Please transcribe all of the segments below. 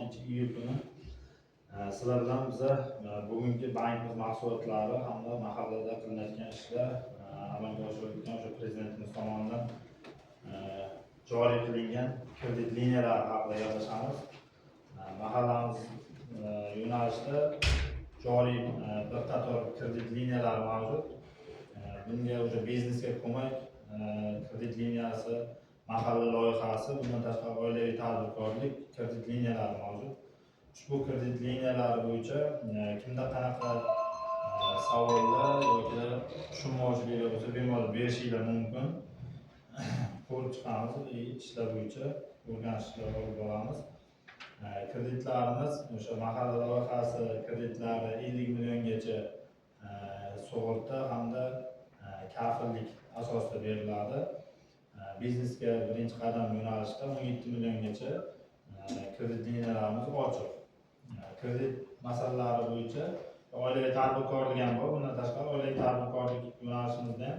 26-iyul kuni sizlar bilan biza bugungi bankimiz mahsulotlari hamda mahallada qilinayotgan ishlar amalga oshirilayotgan o'sha prezidentimiz tomonidan joriy qilingan kredit liniyalari haqida gaplashamiz. Mahallamiz yo'nalishida joriy bir qator kredit liniyalari mavjud. Bunga o'sha biznesga ko'mak kredit liniyasi, mahalla loyihasi, bundan tashqari oilaviy tadbirkorlik kredit liniyalari mavjud. Ushbu kredit liniyalari bo'yicha kimda qanaqa savollar yoki tushunmovchiliklar bo'lsa bemalol berishinglar mumkin. Ko'rib chiqamiz, ishlar bo'yicha o'rganishlar olib boramiz. Kreditlarimiz o'sha mahalla loyihasi kreditlari 50 milliongacha sug'urta hamda kafillik asosida beriladi. Biznesga birinchi qadam yo'nalishida 17 milliongacha kredit liniyalarimiz ochiq. Kredit masalalari bo'yicha oilaviy tadbirkorlik ham bor. Bundan tashqari oilaviy tadbirkorlik yo'nalishimizda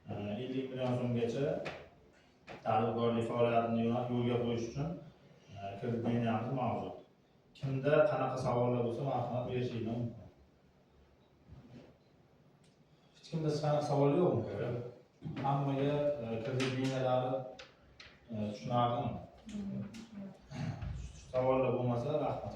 50 million so'mgacha tadbirkorlik faoliyatini yo'lga qo'yish uchun kredit liniyamiz mavjud. Kimda qanaqa savollar bo'lsa marhamat berishinglar mumkin. Hech kimda qanaqa savol yo'qmi? Hammaga kredit liniyalari tushunarlimi? Savollar bo'lmasa rahmat.